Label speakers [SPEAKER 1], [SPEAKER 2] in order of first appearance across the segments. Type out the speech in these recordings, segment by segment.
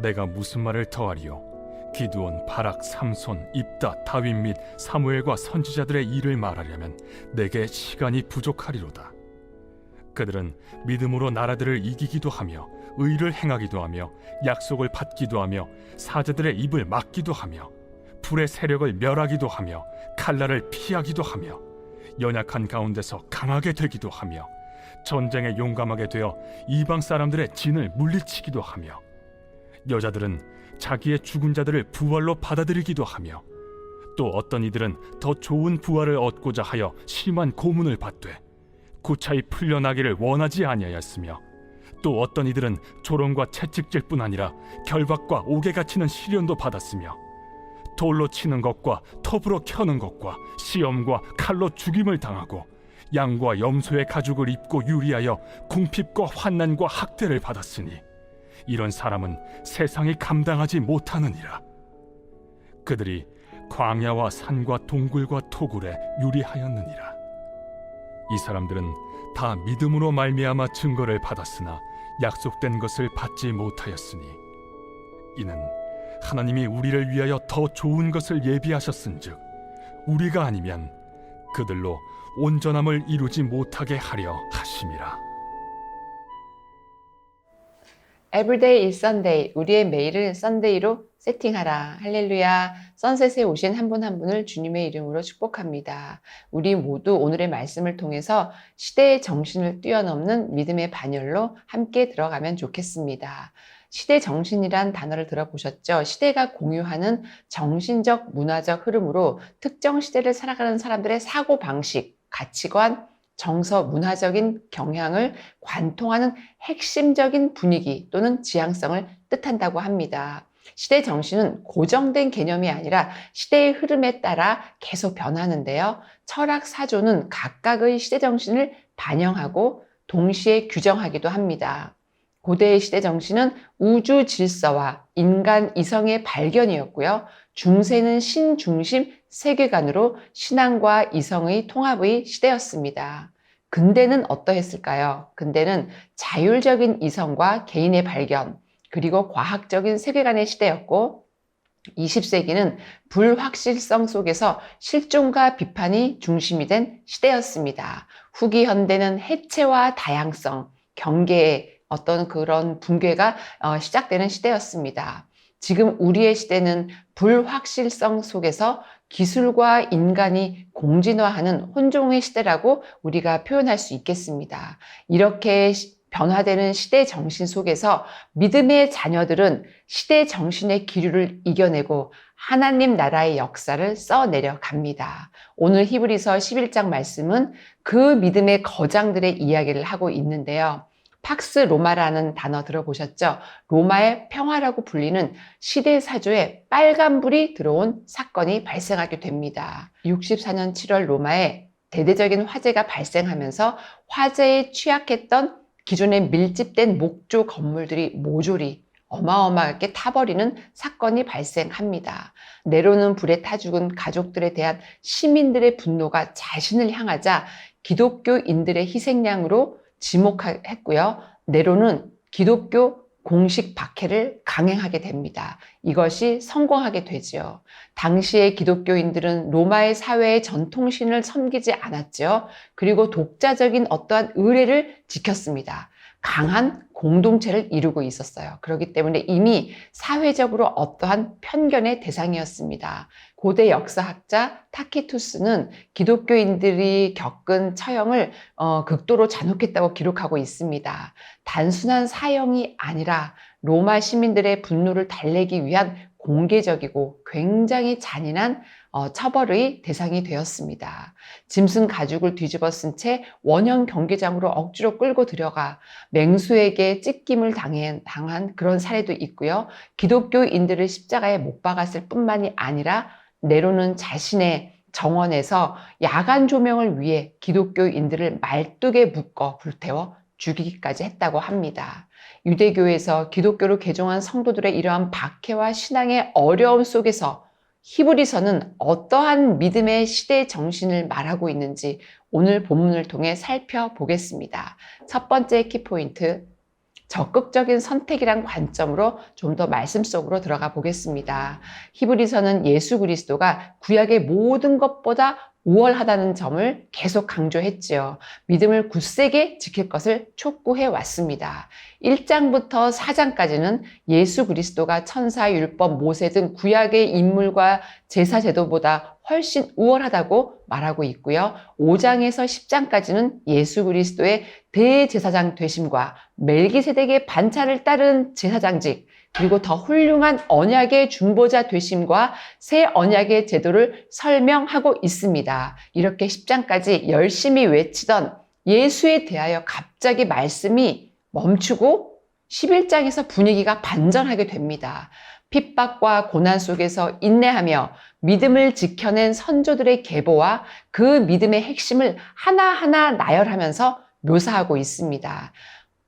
[SPEAKER 1] 내가 무슨 말을 더하리요? 기드온, 바락, 삼손, 입다, 다윗 및 사무엘과 선지자들의 일을 말하려면 내게 시간이 부족하리로다. 그들은 믿음으로 나라들을 이기기도 하며 의를 행하기도 하며 약속을 받기도 하며 사제들의 입을 막기도 하며 불의 세력을 멸하기도 하며 칼날을 피하기도 하며 연약한 가운데서 강하게 되기도 하며 전쟁에 용감하게 되어 이방 사람들의 진을 물리치기도 하며 여자들은 자기의 죽은 자들을 부활로 받아들이기도 하며 또 어떤 이들은 더 좋은 부활을 얻고자 하여 심한 고문을 받되 구차히 풀려나기를 원하지 아니하였으며 또 어떤 이들은 조롱과 채찍질 뿐 아니라 결박과 옥에 갇히는 시련도 받았으며 돌로 치는 것과 톱으로 켜는 것과 시험과 칼로 죽임을 당하고 양과 염소의 가죽을 입고 유리하여 궁핍과 환난과 학대를 받았으니 이런 사람은 세상이 감당하지 못하느니라. 그들이 광야와 산과 동굴과 토굴에 유리하였느니라. 이 사람들은 다 믿음으로 말미암아 증거를 받았으나 약속된 것을 받지 못하였으니 이는 하나님이 우리를 위하여 더 좋은 것을 예비하셨은즉 우리가 아니면 그들로 온전함을 이루지 못하게 하려 하심이라.
[SPEAKER 2] Everyday is Sunday. 우리의 매일을 썬데이로 세팅하라. 할렐루야. 선셋에 오신 한 분 한 분을 주님의 이름으로 축복합니다. 우리 모두 오늘의 말씀을 통해서 시대의 정신을 뛰어넘는 믿음의 반열로 함께 들어가면 좋겠습니다. 시대 정신이란 단어를 들어보셨죠? 시대가 공유하는 정신적, 문화적 흐름으로 특정 시대를 살아가는 사람들의 사고방식, 가치관, 정서, 문화적인 경향을 관통하는 핵심적인 분위기 또는 지향성을 뜻한다고 합니다. 시대 정신은 고정된 개념이 아니라 시대의 흐름에 따라 계속 변하는데요. 철학 사조는 각각의 시대 정신을 반영하고 동시에 규정하기도 합니다. 고대의 시대 정신은 우주 질서와 인간 이성의 발견이었고요. 중세는 신중심 세계관으로 신앙과 이성의 통합의 시대였습니다. 근대는 어떠했을까요? 근대는 자율적인 이성과 개인의 발견, 그리고 과학적인 세계관의 시대였고 20세기는 불확실성 속에서 실존과 비판이 중심이 된 시대였습니다. 후기 현대는 해체와 다양성, 경계의 어떤 그런 붕괴가 시작되는 시대였습니다. 지금 우리의 시대는 불확실성 속에서 기술과 인간이 공진화하는 혼종의 시대라고 우리가 표현할 수 있겠습니다. 이렇게 변화되는 시대 정신 속에서 믿음의 자녀들은 시대 정신의 기류를 이겨내고 하나님 나라의 역사를 써내려 갑니다. 오늘 히브리서 11장 말씀은 그 믿음의 거장들의 이야기를 하고 있는데요. 팍스 로마라는 단어 들어보셨죠? 로마의 평화라고 불리는 시대사조에 빨간불이 들어온 사건이 발생하게 됩니다. 64년 7월 로마에 대대적인 화재가 발생하면서 화재에 취약했던 기존에 밀집된 목조 건물들이 모조리 어마어마하게 타버리는 사건이 발생합니다. 네로는 불에 타 죽은 가족들에 대한 시민들의 분노가 자신을 향하자 기독교인들의 희생양으로 지목했고요. 네로는 기독교 공식 박해를 강행하게 됩니다. 이것이 성공하게 되죠. 당시의 기독교인들은 로마의 사회의 전통신을 섬기지 않았죠. 그리고 독자적인 어떠한 의례를 지켰습니다. 강한 공동체를 이루고 있었어요. 그렇기 때문에 이미 사회적으로 어떠한 편견의 대상이었습니다. 고대 역사학자 타키투스는 기독교인들이 겪은 처형을 극도로 잔혹했다고 기록하고 있습니다. 단순한 사형이 아니라 로마 시민들의 분노를 달래기 위한 공개적이고 굉장히 잔인한 처벌의 대상이 되었습니다. 짐승 가죽을 뒤집어 쓴 채 원형 경기장으로 억지로 끌고 들어가 맹수에게 찢김을 당한 그런 사례도 있고요. 기독교인들을 십자가에 못 박았을 뿐만이 아니라 네로는 자신의 정원에서 야간 조명을 위해 기독교인들을 말뚝에 묶어 불태워 죽이기까지 했다고 합니다. 유대교에서 기독교로 개종한 성도들의 이러한 박해와 신앙의 어려움 속에서 히브리서는 어떠한 믿음의 시대 정신을 말하고 있는지 오늘 본문을 통해 살펴보겠습니다. 첫 번째 키포인트, 적극적인 선택이란 관점으로 좀 더 말씀 속으로 들어가 보겠습니다. 히브리서는 예수 그리스도가 구약의 모든 것보다 우월하다는 점을 계속 강조했지요. 믿음을 굳세게 지킬 것을 촉구해 왔습니다. 1장부터 4장까지는 예수 그리스도가 천사, 율법, 모세 등 구약의 인물과 제사 제도보다 훨씬 우월하다고 말하고 있고요. 5장에서 10장까지는 예수 그리스도의 대제사장 되심과 멜기세덱의 반차를 따른 제사장직, 그리고 더 훌륭한 언약의 중보자 되심과 새 언약의 제도를 설명하고 있습니다. 이렇게 10장까지 열심히 외치던 예수에 대하여 갑자기 말씀이 멈추고 11장에서 분위기가 반전하게 됩니다. 핍박과 고난 속에서 인내하며 믿음을 지켜낸 선조들의 계보와 그 믿음의 핵심을 하나하나 나열하면서 묘사하고 있습니다.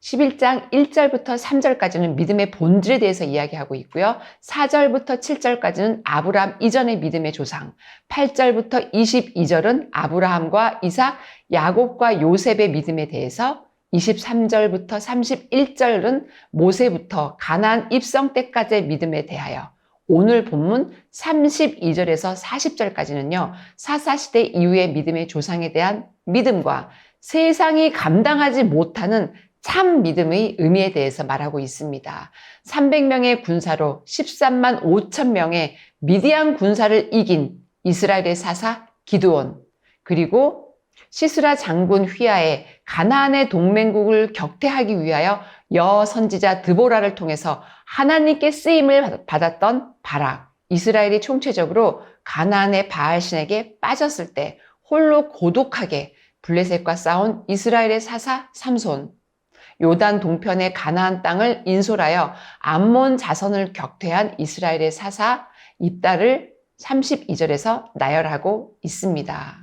[SPEAKER 2] 11장 1절부터 3절까지는 믿음의 본질에 대해서 이야기하고 있고요. 4절부터 7절까지는 아브라함 이전의 믿음의 조상, 8절부터 22절은 아브라함과 이삭, 야곱과 요셉의 믿음에 대해서, 23절부터 31절은 모세부터 가나안 입성 때까지의 믿음에 대하여, 오늘 본문 32절에서 40절까지는요, 사사시대 이후의 믿음의 조상에 대한 믿음과 세상이 감당하지 못하는 참 믿음의 의미에 대해서 말하고 있습니다. 300명의 군사로 13만 5천 명의 미디안 군사를 이긴 이스라엘의 사사 기드온, 그리고 시스라 장군 휘하의 가나안의 동맹국을 격퇴하기 위하여 여선지자 드보라를 통해서 하나님께 쓰임을 받았던 바락, 이스라엘이 총체적으로 가나안의 바알신에게 빠졌을 때 홀로 고독하게 블레셋과 싸운 이스라엘의 사사 삼손, 요단 동편의 가나안 땅을 인솔하여 암몬 자손을 격퇴한 이스라엘의 사사 입다를 32절에서 나열하고 있습니다.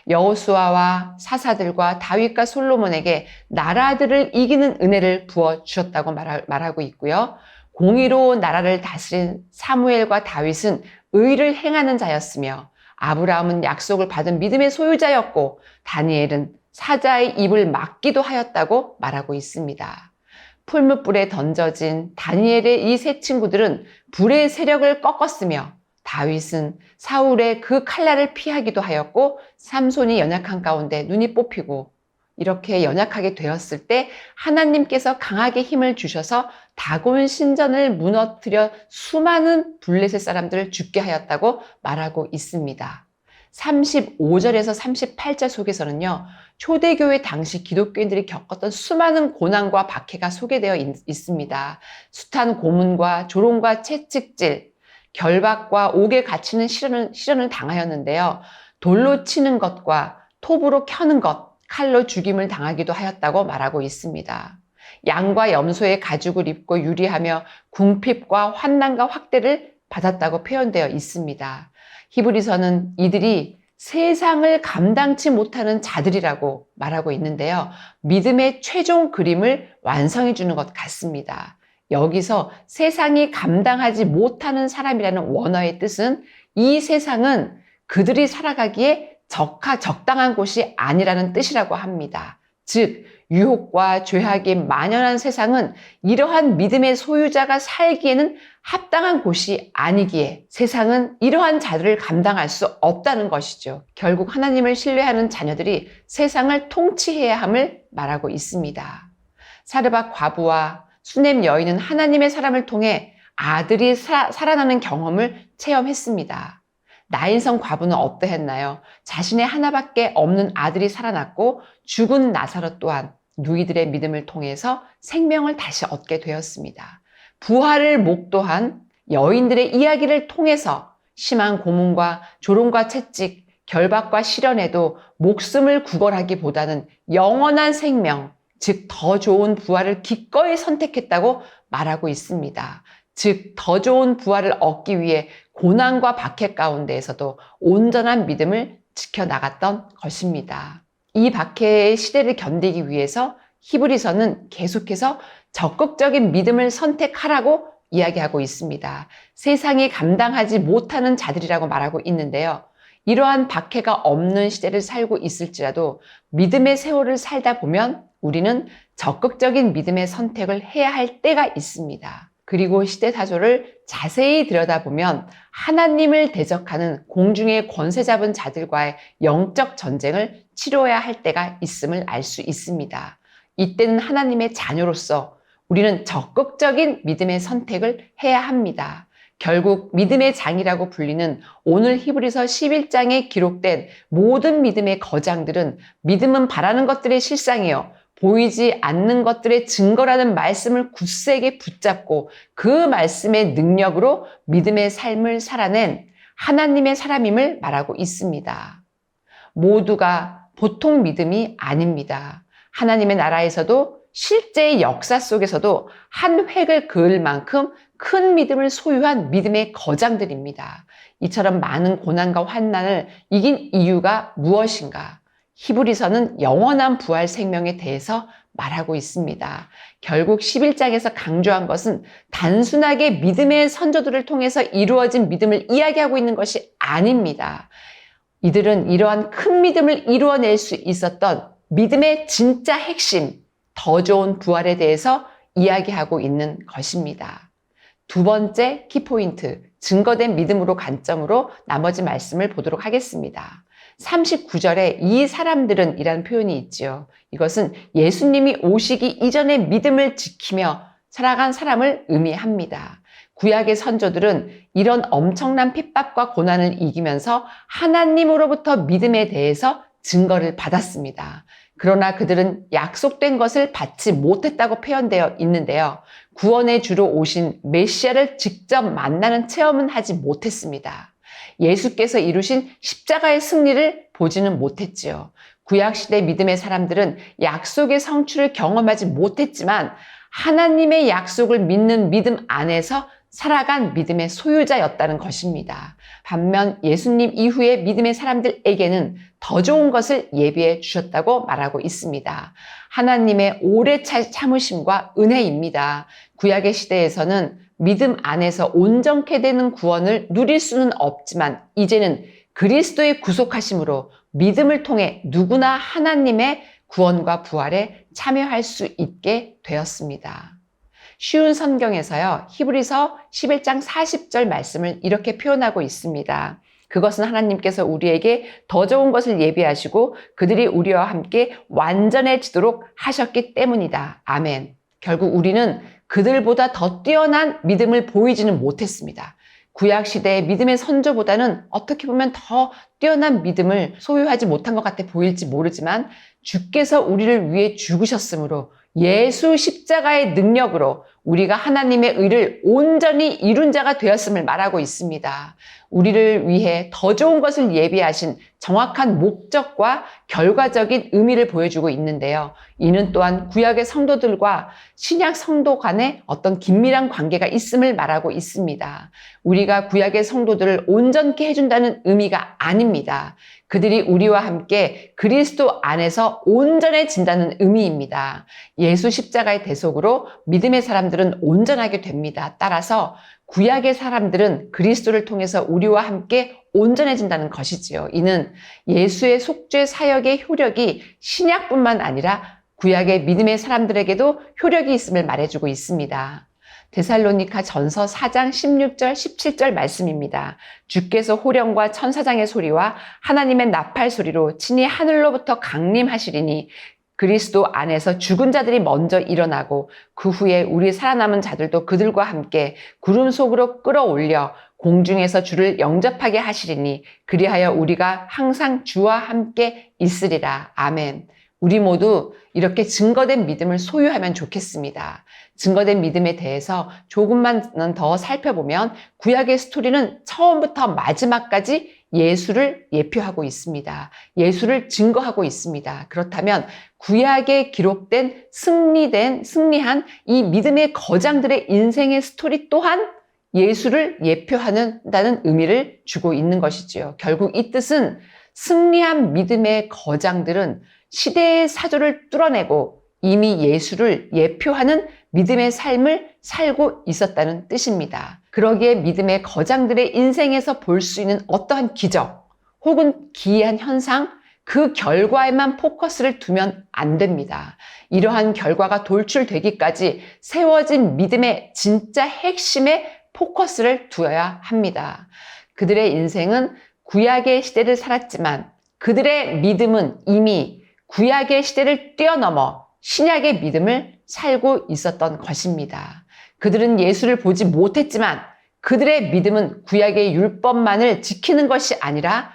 [SPEAKER 2] 여호수아와 사사들과 다윗과 솔로몬에게 나라들을 이기는 은혜를 부어주셨다고 말하고 있고요. 공의로 나라를 다스린 사무엘과 다윗은 의를 행하는 자였으며, 아브라함은 약속을 받은 믿음의 소유자였고, 다니엘은 사자의 입을 막기도 하였다고 말하고 있습니다. 풀무불에 던져진 다니엘의 이 세 친구들은 불의 세력을 꺾었으며, 다윗은 사울의 그 칼날을 피하기도 하였고, 삼손이 연약한 가운데 눈이 뽑히고, 이렇게 연약하게 되었을 때 하나님께서 강하게 힘을 주셔서 다곤 신전을 무너뜨려 수많은 블레셋 사람들을 죽게 하였다고 말하고 있습니다. 35절에서 38절 속에서는요, 초대교회 당시 기독교인들이 겪었던 수많은 고난과 박해가 소개되어 있습니다. 숱한 고문과 조롱과 채찍질, 결박과 옥에 갇히는 시련을 당하였는데요. 돌로 치는 것과 톱으로 켜는 것, 칼로 죽임을 당하기도 하였다고 말하고 있습니다. 양과 염소의 가죽을 입고 유리하며 궁핍과 환난과 확대를 받았다고 표현되어 있습니다. 히브리서는 이들이 세상을 감당치 못하는 자들이라고 말하고 있는데요. 믿음의 최종 그림을 완성해 주는 것 같습니다. 여기서 세상이 감당하지 못하는 사람이라는 원어의 뜻은 이 세상은 그들이 살아가기에 적당한 곳이 아니라는 뜻이라고 합니다. 즉, 유혹과 죄악이 만연한 세상은 이러한 믿음의 소유자가 살기에는 합당한 곳이 아니기에 세상은 이러한 자들을 감당할 수 없다는 것이죠. 결국 하나님을 신뢰하는 자녀들이 세상을 통치해야 함을 말하고 있습니다. 사르밧 과부와 수넴 여인은 하나님의 사람을 통해 아들이 살아나는 경험을 체험했습니다. 나인성 과부는 어떠했나요? 자신의 하나밖에 없는 아들이 살아났고, 죽은 나사로 또한 누이들의 믿음을 통해서 생명을 다시 얻게 되었습니다. 부활을 목도한 여인들의 이야기를 통해서 심한 고문과 조롱과 채찍, 결박과 시련에도 목숨을 구걸하기보다는 영원한 생명, 즉 더 좋은 부활을 기꺼이 선택했다고 말하고 있습니다. 즉 더 좋은 부활을 얻기 위해 고난과 박해 가운데에서도 온전한 믿음을 지켜나갔던 것입니다. 이 박해의 시대를 견디기 위해서 히브리서는 계속해서 적극적인 믿음을 선택하라고 이야기하고 있습니다. 세상이 감당하지 못하는 자들이라고 말하고 있는데요. 이러한 박해가 없는 시대를 살고 있을지라도 믿음의 세월을 살다 보면 우리는 적극적인 믿음의 선택을 해야 할 때가 있습니다. 그리고 시대사조를 자세히 들여다보면 하나님을 대적하는 공중의 권세 잡은 자들과의 영적 전쟁을 치러야 할 때가 있음을 알 수 있습니다. 이때는 하나님의 자녀로서 우리는 적극적인 믿음의 선택을 해야 합니다. 결국 믿음의 장이라고 불리는 오늘 히브리서 11장에 기록된 모든 믿음의 거장들은 믿음은 바라는 것들의 실상이요 보이지 않는 것들의 증거라는 말씀을 굳세게 붙잡고 그 말씀의 능력으로 믿음의 삶을 살아낸 하나님의 사람임을 말하고 있습니다. 모두가 보통 믿음이 아닙니다. 하나님의 나라에서도 실제의 역사 속에서도 한 획을 그을 만큼 큰 믿음을 소유한 믿음의 거장들입니다. 이처럼 많은 고난과 환난을 이긴 이유가 무엇인가? 히브리서는 영원한 부활 생명에 대해서 말하고 있습니다. 결국 11장에서 강조한 것은 단순하게 믿음의 선조들을 통해서 이루어진 믿음을 이야기하고 있는 것이 아닙니다. 이들은 이러한 큰 믿음을 이루어낼 수 있었던 믿음의 진짜 핵심, 더 좋은 부활에 대해서 이야기하고 있는 것입니다. 두 번째 키포인트, 증거된 믿음으로 관점으로 나머지 말씀을 보도록 하겠습니다. 39절에 이 사람들은 이라는 표현이 있지요. 이것은 예수님이 오시기 이전에 믿음을 지키며 살아간 사람을 의미합니다. 구약의 선조들은 이런 엄청난 핍박과 고난을 이기면서 하나님으로부터 믿음에 대해서 증거를 받았습니다. 그러나 그들은 약속된 것을 받지 못했다고 표현되어 있는데요. 구원의 주로 오신 메시아를 직접 만나는 체험은 하지 못했습니다. 예수께서 이루신 십자가의 승리를 보지는 못했지요. 구약시대 믿음의 사람들은 약속의 성취를 경험하지 못했지만 하나님의 약속을 믿는 믿음 안에서 살아간 믿음의 소유자였다는 것입니다. 반면 예수님 이후의 믿음의 사람들에게는 더 좋은 것을 예비해 주셨다고 말하고 있습니다. 하나님의 오래 참으심과 은혜입니다. 구약의 시대에서는 믿음 안에서 온전케 되는 구원을 누릴 수는 없지만 이제는 그리스도의 구속하심으로 믿음을 통해 누구나 하나님의 구원과 부활에 참여할 수 있게 되었습니다. 쉬운 성경에서요, 히브리서 11장 40절 말씀을 이렇게 표현하고 있습니다. 그것은 하나님께서 우리에게 더 좋은 것을 예비하시고 그들이 우리와 함께 완전해지도록 하셨기 때문이다. 아멘. 결국 우리는 그들보다 더 뛰어난 믿음을 보이지는 못했습니다. 구약시대의 믿음의 선조보다는 어떻게 보면 더 뛰어난 믿음을 소유하지 못한 것 같아 보일지 모르지만 주께서 우리를 위해 죽으셨으므로 예수 십자가의 능력으로 우리가 하나님의 의를 온전히 이룬 자가 되었음을 말하고 있습니다. 우리를 위해 더 좋은 것을 예비하신 정확한 목적과 결과적인 의미를 보여주고 있는데요. 이는 또한 구약의 성도들과 신약 성도 간에 어떤 긴밀한 관계가 있음을 말하고 있습니다. 우리가 구약의 성도들을 온전케 해준다는 의미가 아닙니다. 그들이 우리와 함께 그리스도 안에서 온전해진다는 의미입니다. 예수 십자가의 대속으로 믿음의 사람들은 온전하게 됩니다. 따라서 구약의 사람들은 그리스도를 통해서 우리와 함께 온전해진다는 것이지요. 이는 예수의 속죄 사역의 효력이 신약뿐만 아니라 구약의 믿음의 사람들에게도 효력이 있음을 말해주고 있습니다. 데살로니가 전서 4장 16절 17절 말씀입니다. 주께서 호령과 천사장의 소리와 하나님의 나팔 소리로 친히 하늘로부터 강림하시리니 그리스도 안에서 죽은 자들이 먼저 일어나고 그 후에 우리 살아남은 자들도 그들과 함께 구름 속으로 끌어올려 공중에서 주를 영접하게 하시리니 그리하여 우리가 항상 주와 함께 있으리라. 아멘. 우리 모두 이렇게 증거된 믿음을 소유하면 좋겠습니다. 증거된 믿음에 대해서 조금만 더 살펴보면 구약의 스토리는 처음부터 마지막까지 예수를 예표하고 있습니다. 예수를 증거하고 있습니다. 그렇다면 구약에 기록된 승리한 이 믿음의 거장들의 인생의 스토리 또한 예수를 예표한다는 의미를 주고 있는 것이지요. 결국 이 뜻은 승리한 믿음의 거장들은 시대의 사조를 뚫어내고 이미 예수를 예표하는 믿음의 삶을 살고 있었다는 뜻입니다. 그러기에 믿음의 거장들의 인생에서 볼 수 있는 어떠한 기적 혹은 기이한 현상, 그 결과에만 포커스를 두면 안 됩니다. 이러한 결과가 돌출되기까지 세워진 믿음의 진짜 핵심에 포커스를 두어야 합니다. 그들의 인생은 구약의 시대를 살았지만 그들의 믿음은 이미 구약의 시대를 뛰어넘어 신약의 믿음을 살고 있었던 것입니다. 그들은 예수를 보지 못했지만 그들의 믿음은 구약의 율법만을 지키는 것이 아니라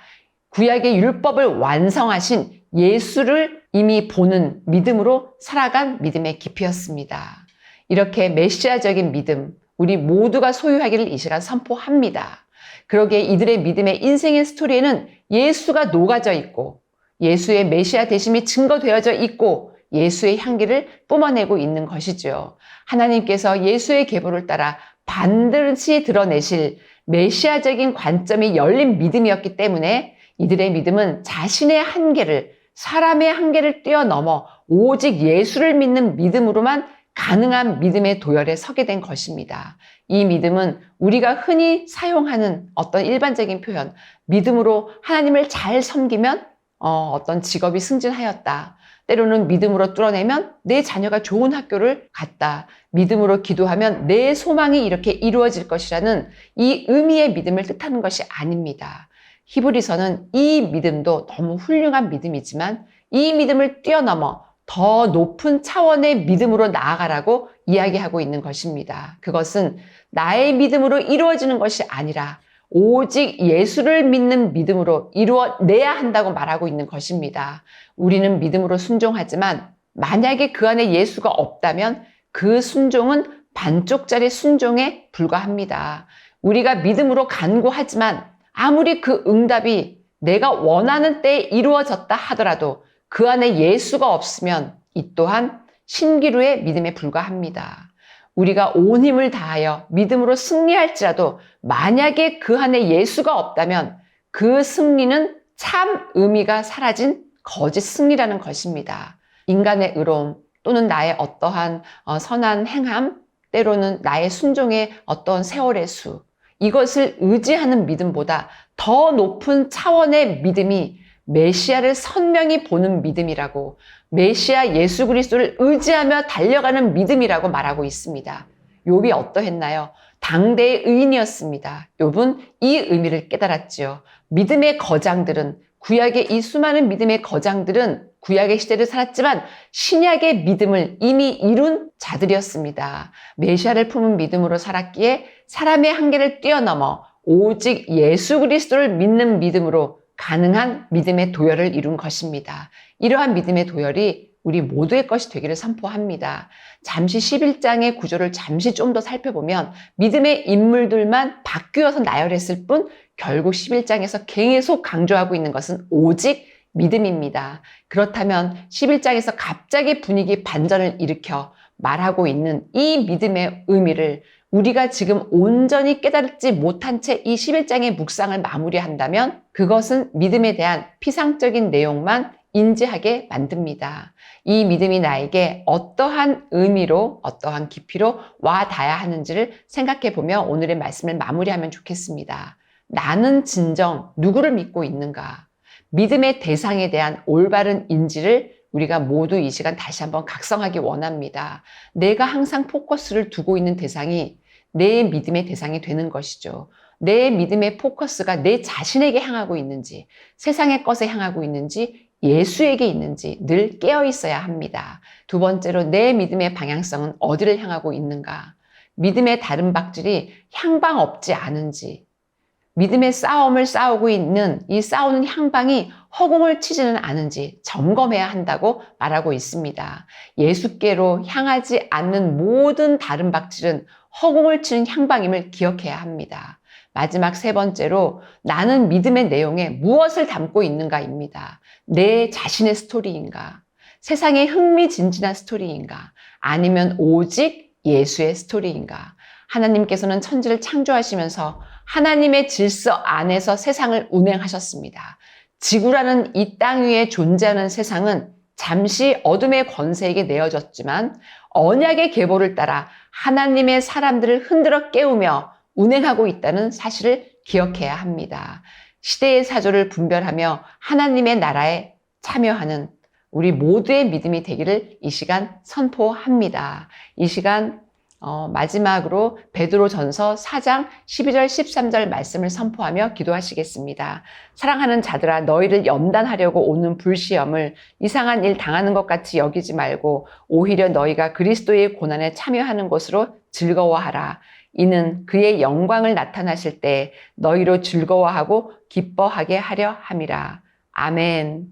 [SPEAKER 2] 구약의 율법을 완성하신 예수를 이미 보는 믿음으로 살아간 믿음의 깊이였습니다. 이렇게 메시아적인 믿음, 우리 모두가 소유하기를 이 시간 선포합니다. 그러기에 이들의 믿음의 인생의 스토리에는 예수가 녹아져 있고 예수의 메시아 되심이 증거되어져 있고 예수의 향기를 뿜어내고 있는 것이죠. 하나님께서 예수의 계보를 따라 반드시 드러내실 메시아적인 관점이 열린 믿음이었기 때문에 이들의 믿음은 자신의 한계를, 사람의 한계를 뛰어넘어 오직 예수를 믿는 믿음으로만 가능한 믿음의 도열에 서게 된 것입니다. 이 믿음은 우리가 흔히 사용하는 어떤 일반적인 표현, 믿음으로 하나님을 잘 섬기면 어떤 직업이 승진하였다. 때로는 믿음으로 뚫어내면 내 자녀가 좋은 학교를 갔다. 믿음으로 기도하면 내 소망이 이렇게 이루어질 것이라는 이 의미의 믿음을 뜻하는 것이 아닙니다. 히브리서는 이 믿음도 너무 훌륭한 믿음이지만 이 믿음을 뛰어넘어 더 높은 차원의 믿음으로 나아가라고 이야기하고 있는 것입니다. 그것은 나의 믿음으로 이루어지는 것이 아니라 오직 예수를 믿는 믿음으로 이루어내야 한다고 말하고 있는 것입니다. 우리는 믿음으로 순종하지만 만약에 그 안에 예수가 없다면 그 순종은 반쪽짜리 순종에 불과합니다. 우리가 믿음으로 간구하지만 아무리 그 응답이 내가 원하는 때에 이루어졌다 하더라도 그 안에 예수가 없으면 이 또한 신기루의 믿음에 불과합니다. 우리가 온 힘을 다하여 믿음으로 승리할지라도 만약에 그 안에 예수가 없다면 그 승리는 참 의미가 사라진 거짓 승리라는 것입니다. 인간의 의로움 또는 나의 어떠한 선한 행함, 때로는 나의 순종의 어떤 세월의 수, 이것을 의지하는 믿음보다 더 높은 차원의 믿음이 메시아를 선명히 보는 믿음이라고, 메시아 예수 그리스도를 의지하며 달려가는 믿음이라고 말하고 있습니다. 욥이 어떠했나요? 당대의 의인이었습니다. 욥은 이 의미를 깨달았지요. 믿음의 거장들은, 구약의 이 수많은 믿음의 거장들은 구약의 시대를 살았지만 신약의 믿음을 이미 이룬 자들이었습니다. 메시아를 품은 믿음으로 살았기에 사람의 한계를 뛰어넘어 오직 예수 그리스도를 믿는 믿음으로 가능한 믿음의 도열을 이룬 것입니다. 이러한 믿음의 도열이 우리 모두의 것이 되기를 선포합니다. 잠시 11장의 구조를 잠시 좀 더 살펴보면 믿음의 인물들만 바뀌어서 나열했을 뿐 결국 11장에서 계속 강조하고 있는 것은 오직 믿음입니다. 그렇다면 11장에서 갑자기 분위기 반전을 일으켜 말하고 있는 이 믿음의 의미를 우리가 지금 온전히 깨달지 못한 채 이 11장의 묵상을 마무리한다면 그것은 믿음에 대한 피상적인 내용만 인지하게 만듭니다. 이 믿음이 나에게 어떠한 의미로, 어떠한 깊이로 와 닿아야 하는지를 생각해 보며 오늘의 말씀을 마무리하면 좋겠습니다. 나는 진정 누구를 믿고 있는가? 믿음의 대상에 대한 올바른 인지를 우리가 모두 이 시간 다시 한번 각성하기 원합니다. 내가 항상 포커스를 두고 있는 대상이 내 믿음의 대상이 되는 것이죠. 내 믿음의 포커스가 내 자신에게 향하고 있는지, 세상의 것에 향하고 있는지, 예수에게 있는지 늘 깨어 있어야 합니다. 두 번째로 내 믿음의 방향성은 어디를 향하고 있는가? 믿음의 다른 박질이 향방 없지 않은지, 믿음의 싸움을 싸우고 있는 이 싸우는 향방이 허공을 치지는 않은지 점검해야 한다고 말하고 있습니다. 예수께로 향하지 않는 모든 다른 박질은 허공을 치는 향방임을 기억해야 합니다. 마지막 세 번째로 나는 믿음의 내용에 무엇을 담고 있는가입니다. 내 자신의 스토리인가? 세상의 흥미진진한 스토리인가? 아니면 오직 예수의 스토리인가? 하나님께서는 천지를 창조하시면서 하나님의 질서 안에서 세상을 운행하셨습니다. 지구라는 이 땅 위에 존재하는 세상은 잠시 어둠의 권세에게 내어졌지만 언약의 계보를 따라 하나님의 사람들을 흔들어 깨우며 운행하고 있다는 사실을 기억해야 합니다. 시대의 사조를 분별하며 하나님의 나라에 참여하는 우리 모두의 믿음이 되기를 이 시간 선포합니다. 이 시간 마지막으로 베드로전서 4장 12절 13절 말씀을 선포하며 기도하시겠습니다. 사랑하는 자들아, 너희를 연단하려고 오는 불시험을 이상한 일 당하는 것 같이 여기지 말고 오히려 너희가 그리스도의 고난에 참여하는 것으로 즐거워하라. 이는 그의 영광을 나타나실 때 너희로 즐거워하고 기뻐하게 하려 함이라. 아멘.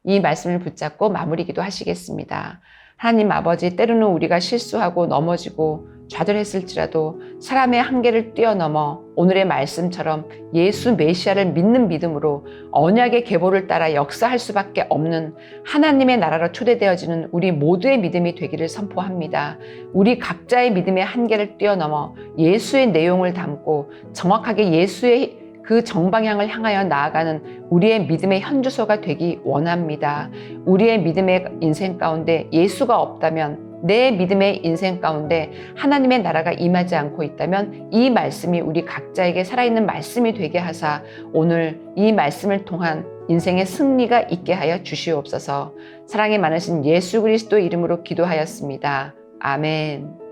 [SPEAKER 2] 이 말씀을 붙잡고 마무리 기도하시겠습니다. 하나님 아버지, 때로는 우리가 실수하고 넘어지고 좌절했을지라도 사람의 한계를 뛰어넘어 오늘의 말씀처럼 예수 메시아를 믿는 믿음으로 언약의 계보를 따라 역사할 수밖에 없는 하나님의 나라로 초대되어지는 우리 모두의 믿음이 되기를 선포합니다. 우리 각자의 믿음의 한계를 뛰어넘어 예수의 내용을 담고 정확하게 예수의 그 정방향을 향하여 나아가는 우리의 믿음의 현주소가 되기 원합니다. 우리의 믿음의 인생 가운데 예수가 없다면, 내 믿음의 인생 가운데 하나님의 나라가 임하지 않고 있다면 이 말씀이 우리 각자에게 살아있는 말씀이 되게 하사 오늘 이 말씀을 통한 인생의 승리가 있게 하여 주시옵소서. 사랑이 많으신 예수 그리스도의 이름으로 기도하였습니다. 아멘.